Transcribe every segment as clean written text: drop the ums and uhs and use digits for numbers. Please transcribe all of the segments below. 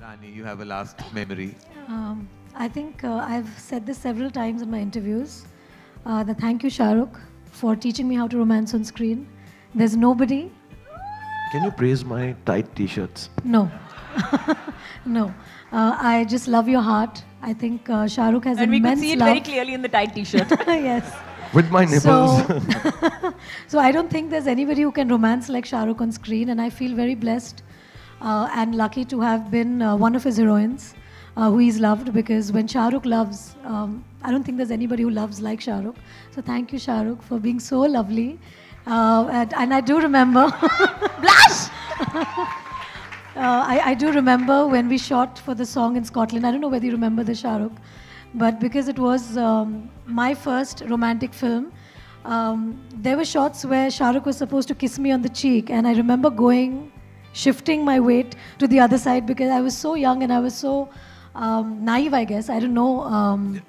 Rani, you have a last memory. I think I've said this several times in my interviews. Thank you, Shah Rukh, for teaching me how to romance on screen. There's nobody. Can you praise my tight t-shirts? No. No. I just love your heart. I think Shah Rukh has and we immense could see it love. very clearly in the tight t-shirt. Yes. With my nipples. So I don't think there's anybody who can romance like Shah Rukh on screen, and I feel very blessed and lucky to have been one of his heroines who he's loved, because when Shah Rukh loves, I don't think there's anybody who loves like Shah Rukh. So thank you, Shah Rukh, for being so lovely. And I do remember... Blush! I do remember when we shot for the song in Scotland. I don't know whether you remember the Shah Rukh, but because it was my first romantic film, there were shots where Shah Rukh was supposed to kiss me on the cheek, and I remember shifting my weight to the other side because I was so young and I was so naive, I guess. I don't know.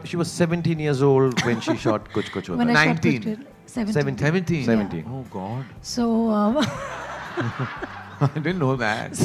She was 17 years old when she shot Kuch Kuch Hota. When I shot 19. Kuch Kuch- 17. 17? 17. Oh, God. So... I didn't know that.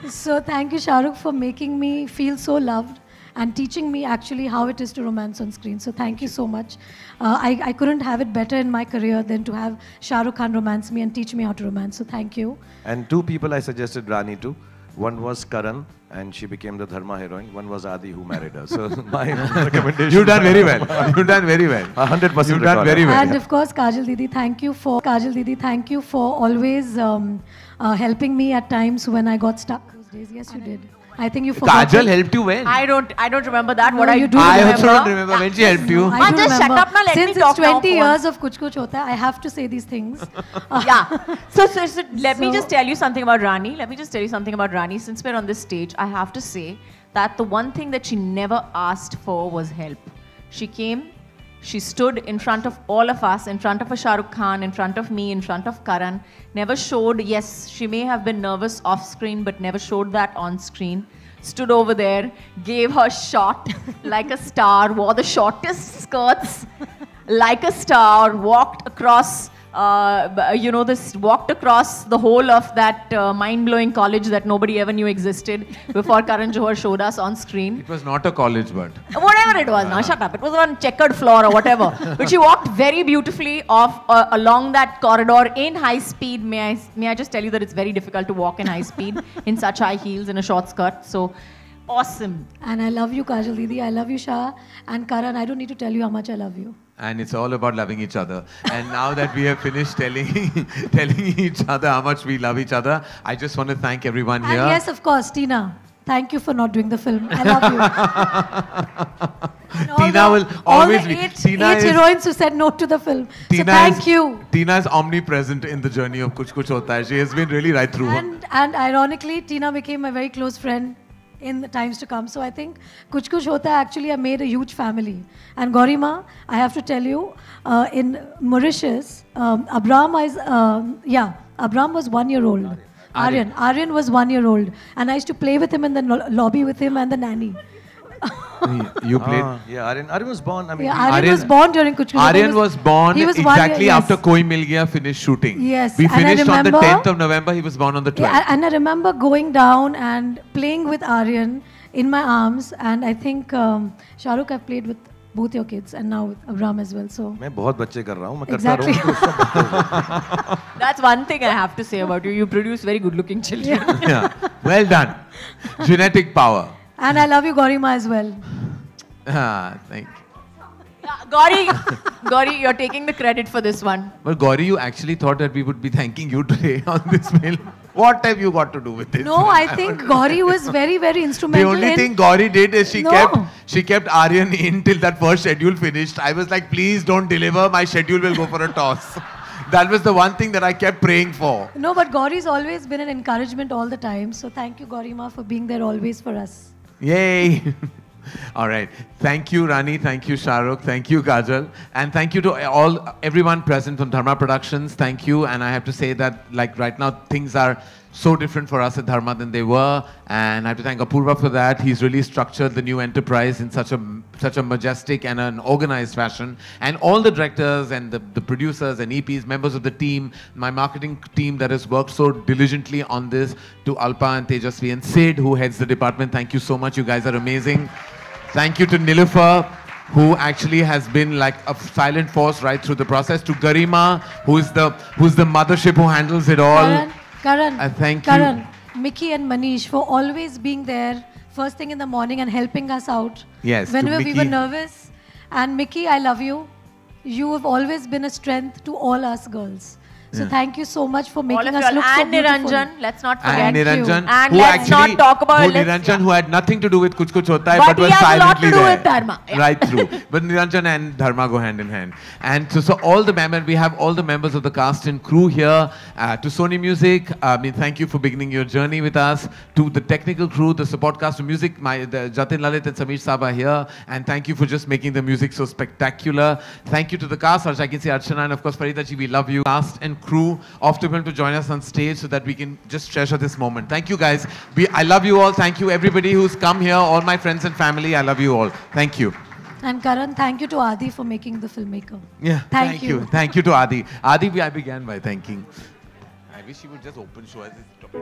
So thank you, Shah Rukh, for making me feel so loved and teaching me actually how it is to romance on screen. So thank you so much. I couldn't have it better in my career than to have Shah Rukh Khan romance me and teach me how to romance. So thank you. And two people I suggested Rani to. One was Karan, and she became the Dharma heroine. One was Adi, who married her. So my recommendation. You've done very well. You've done very well. 100%. You've done very well. And of course, Kajal Didi, thank you for always helping me at times when I got stuck. Those days, yes, you did. I think you forgot. Kajal helped you when? I don't remember that. No, what you I do I remember. also don't remember when she helped you. I do just shut remember. up now, let me Since talk it's 20 now, years of Kuch Kuch Hota Hai, I have to say these things. Yeah. So let me just tell you something about Rani. Since we're on this stage, I have to say that the one thing that she never asked for was help. She came, she stood in front of all of us, in front of a Shah Rukh Khan, in front of me, in front of Karan. Never showed, yes, she may have been nervous off screen, but never showed that on screen. Stood over there, gave her shot like a star, wore the shortest skirts like a star, walked across, walked across the whole of that mind-blowing college that nobody ever knew existed before Karan Johar showed us on screen. It was not a college, but... Whatever it was, now shut up. It was on checkered floor or whatever. But she walked very beautifully along that corridor in high speed. May I just tell you that it's very difficult to walk in high speed in such high heels in a short skirt. So, awesome. And I love you, Kajal Didi. I love you, Shah. And Karan, I don't need to tell you how much I love you. And it's all about loving each other. And now that we have finished telling each other how much we love each other, I just want to thank everyone here. And yes, of course, Tina. Thank you for not doing the film. I love you. Tina will always be. Eight heroines who said no to the film. So thank you. Tina is omnipresent in the journey of Kuch Kuch Hota Hai. She has been really right through. And ironically, Tina became my very close friend in the times to come. So I think Kuch Kuch Hota Hai actually have made a huge family. And Gaurima, I have to tell you, in Mauritius, Abram was 1 year old. Aryan was 1 year old. And I used to play with him in the lobby with him and the nanny. You played? Aryan was born. Aryan was born during Kuch Kuch Hota Hai. Aryan was born exactly after Koi Mil Gaya finished shooting. Yes. We finished on the 10th of November. He was born on the 12th. Yeah, and I remember going down and playing with Aryan in my arms. And I think Shah Rukh, I've played with both your kids and now with Abram as well. So मैं बहुत बच्चे कर रहा हूँ. Exactly. That's one thing I have to say about you. You produce very good-looking children. Yeah. Well done. Genetic power. And I love you, Gaurima, as well. Thank you. Gauri, you're taking the credit for this one. Well, Gauri, you actually thought that we would be thanking you today on this film. What have you got to do with this? No, I think Gauri was very, very instrumental. The only thing Gauri did is she kept Aryan in till that first schedule finished. I was like, please don't deliver. My schedule will go for a toss. That was the one thing that I kept praying for. No, but Gauri's always been an encouragement all the time. So thank you, Gaurima, for being there always for us. Yay! All right. Thank you, Rani. Thank you, Shah Rukh. Thank you, Kajal. And thank you to everyone present from Dharma Productions. Thank you. And I have to say that, like right now, things are so different for us at Dharma than they were. And I have to thank Apurva for that. He's really structured the new enterprise in such a majestic and an organized fashion. And all the directors and the producers and EPs, members of the team, my marketing team that has worked so diligently on this, to Alpa and Tejasvi and Sid, who heads the department. Thank you so much. You guys are amazing. Thank you to Nilufer, who actually has been like a silent force right through the process. To Garima, who's the mothership who handles it all. Karan, thank you. Mickey and Manish for always being there first thing in the morning and helping us out. Yes. Whenever we were nervous. And Mickey, I love you. You have always been a strength to all us girls. So thank you so much for making us look so beautiful. And Niranjan, let's not forget. And Niranjan, and let's not talk about Niranjan, who had nothing to do with Kuch Kuch Hota Hai, but was silently there. But he has a lot to do with Dharma. Yeah. Right through. But Niranjan and Dharma go hand in hand. And so all the members, we have all the members of the cast and crew here. To Sony Music, thank you for beginning your journey with us. To the technical crew, the support cast of music, Jatin Lalit and Sameer Saab are here. And thank you for just making the music so spectacular. Thank you to the cast. I can see Archana and of course Farida ji, we love you. Cast and crew of the film to join us on stage so that we can just treasure this moment. Thank you guys. I love you all. Thank you everybody who's come here, all my friends and family. I love you all. Thank you. And Karan, thank you to Adi for making the filmmaker. Yeah. Thank you. Thank you to Adi. Adi, I began by thanking. I wish he would just open show as his topic.